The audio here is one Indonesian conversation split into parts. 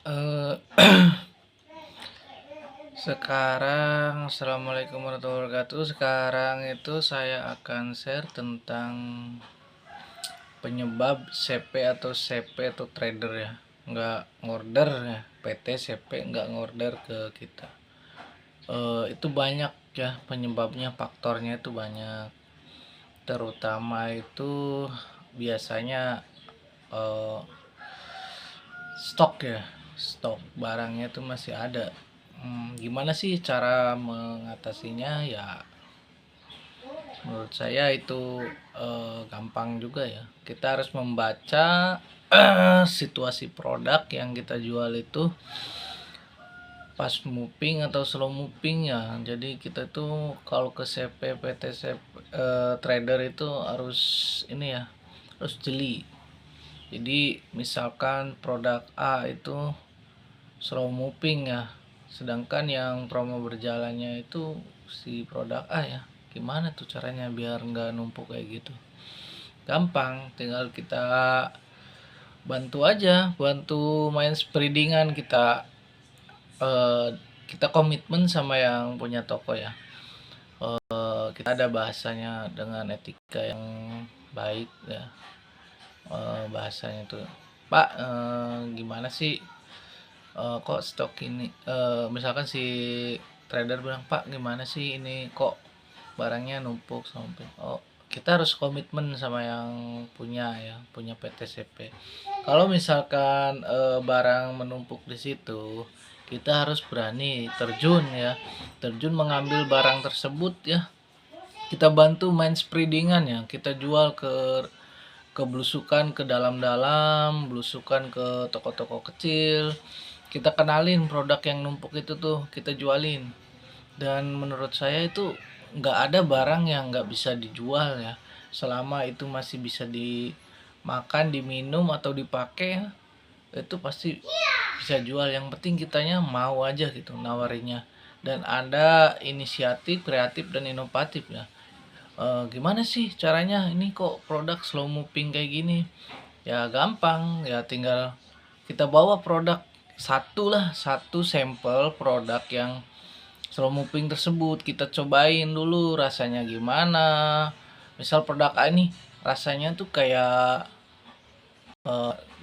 Eh, Sekarang, assalamualaikum warahmatullahi wabarakatuh. Sekarang itu saya akan share tentang penyebab CP atau CP atau trader ya, nggak ngorder ya, PT CP nggak ngorder ke kita. Itu banyak ya penyebabnya, faktornya itu banyak. Terutama itu biasanya eh, stok ya, stok barangnya itu masih ada. Gimana sih cara mengatasinya ya? Menurut saya itu gampang juga ya. Kita harus membaca situasi produk yang kita jual itu pas moving atau slow moving ya. Jadi kita tuh kalau ke CP PT CP, trader itu harus ini ya, harus jeli. Jadi misalkan produk A itu slow moving ya, sedangkan yang promo berjalannya itu si produk A ya. Gimana tuh caranya biar nggak numpuk kayak gitu? Gampang, tinggal kita bantu aja, bantu main spreadingan. Kita komitmen sama yang punya toko ya. Kita ada bahasanya dengan etika yang baik ya. Bahasanya tuh, Pak, gimana sih, kok stok ini, misalkan si trader bilang, Pak gimana sih ini kok barangnya numpuk sampai, oh kita harus komitmen sama yang punya PT CP. Kalau misalkan barang menumpuk di situ, kita harus berani terjun ya, terjun mengambil barang tersebut ya. Kita bantu main spreadingan ya, kita jual ke belusukan, ke dalam-dalam, belusukan ke toko-toko kecil. Kita kenalin produk yang numpuk itu tuh, kita jualin. Dan menurut saya itu nggak ada barang yang nggak bisa dijual ya, selama itu masih bisa dimakan, diminum atau dipakai ya, itu pasti bisa jual. Yang penting kitanya mau aja gitu nawarinya, dan ada inisiatif kreatif dan inovatif ya. Gimana sih caranya ini kok produk slow moving kayak gini? Ya gampang ya, tinggal kita bawa produk satu lah, satu sampel produk yang slow moving tersebut, kita cobain dulu rasanya gimana. Misal produk A ini rasanya tuh kayak,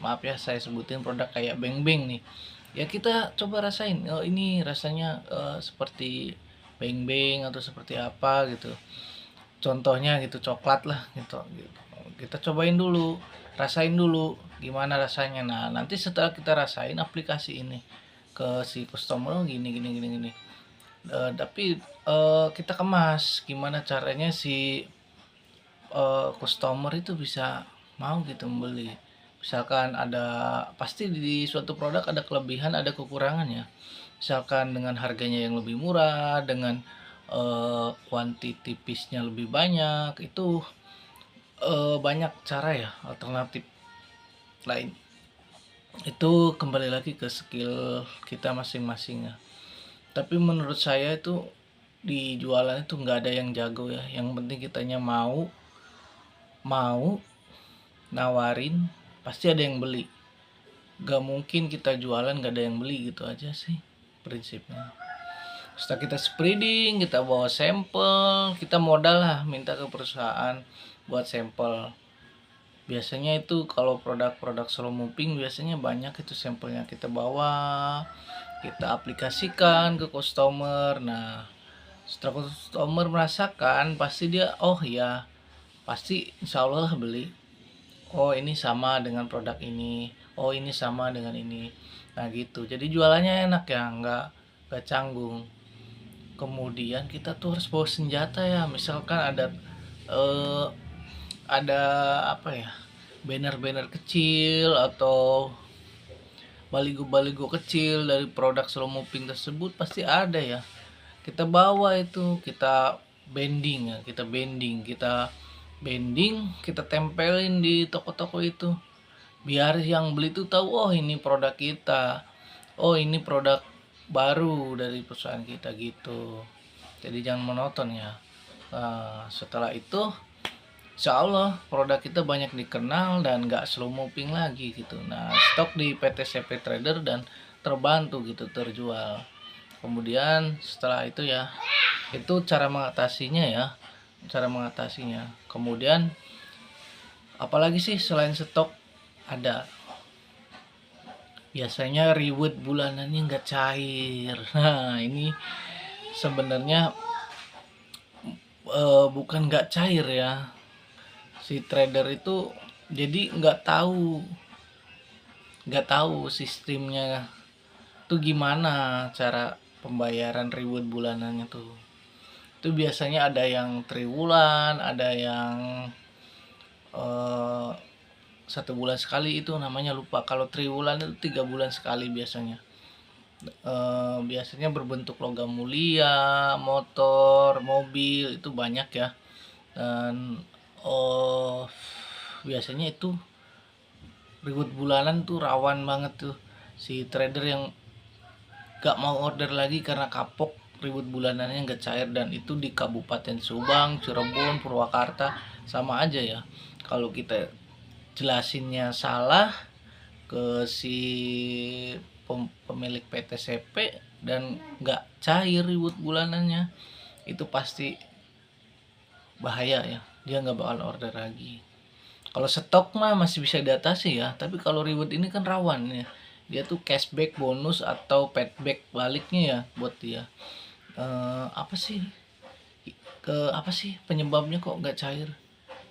maaf ya saya sebutin produk kayak Beng Beng nih, ya kita coba rasain, oh ini rasanya seperti Beng Beng atau seperti apa gitu, contohnya gitu, coklat lah gitu, kita cobain dulu, rasain dulu gimana rasanya. Nah nanti setelah kita rasain aplikasi ini ke si customer, oh, gini gini gini gini. Tapi kita kemas gimana caranya si customer itu bisa mau gitu membeli. Misalkan ada, pasti di suatu produk ada kelebihan ada kekurangannya. Misalkan dengan harganya yang lebih murah, dengan kuantitipisnya lebih banyak, itu banyak cara ya, alternatif lain. Itu kembali lagi ke skill kita masing-masing ya. Tapi menurut saya itu di jualan itu nggak ada yang jago ya. Yang penting kitanya mau mau nawarin, pasti ada yang beli. Gak mungkin kita jualan gak ada yang beli, gitu aja sih prinsipnya. Setelah kita spreading, kita bawa sampel, kita modal lah, minta ke perusahaan buat sampel. Biasanya itu kalau produk-produk slow moving biasanya banyak itu sampelnya, kita bawa, kita aplikasikan ke customer. Nah setelah customer merasakan, pasti dia, oh ya, pasti insya Allah lah beli. Oh ini sama dengan produk ini, oh ini sama dengan ini. Nah gitu, jadi jualannya enak ya, nggak canggung. Kemudian kita tuh harus bawa senjata ya, misalkan eh, ada apa ya, banner-banner kecil atau baligo-baligo kecil dari produk slow moving tersebut, pasti ada ya. Kita bawa itu, kita bending ya, kita tempelin di toko-toko itu, biar yang beli tuh tahu, oh ini produk kita, oh ini produk baru dari perusahaan kita gitu. Jadi jangan monoton ya. Nah, setelah itu insya Allah produk kita banyak dikenal dan gak slow moving lagi gitu. Nah stok di PT CP Trader dan terbantu gitu, terjual. Kemudian setelah itu ya, itu cara mengatasinya ya, cara mengatasinya. Kemudian apalagi sih selain stok? Ada biasanya reward bulanannya nggak cair. Nah ini sebenarnya bukan nggak cair ya, si trader itu jadi nggak tahu sistemnya tuh gimana cara pembayaran reward bulanannya tuh. Itu biasanya ada yang triwulan, ada yang eh, 1 bulan sekali, itu namanya lupa. Kalau triwulan itu 3 bulan sekali biasanya. Biasanya berbentuk logam mulia, motor, mobil, itu banyak ya. Dan biasanya itu reward bulanan tuh rawan banget tuh si trader yang gak mau order lagi karena kapok reward bulanannya nggak cair. Dan itu di Kabupaten Subang, Cirebon, Purwakarta sama aja ya. Kalau kita jelasinnya salah ke si pemilik PTCP dan nggak cair reward bulanannya, itu pasti bahaya ya, dia nggak bakal order lagi. Kalau stok mah masih bisa diatasi ya, tapi kalau reward ini kan rawan ya, dia tuh cashback, bonus atau payback baliknya ya buat dia. Apa sih apa sih penyebabnya kok nggak cair?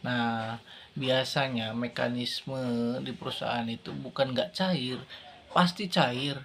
Nah, biasanya mekanisme di perusahaan itu bukan nggak cair, pasti cair,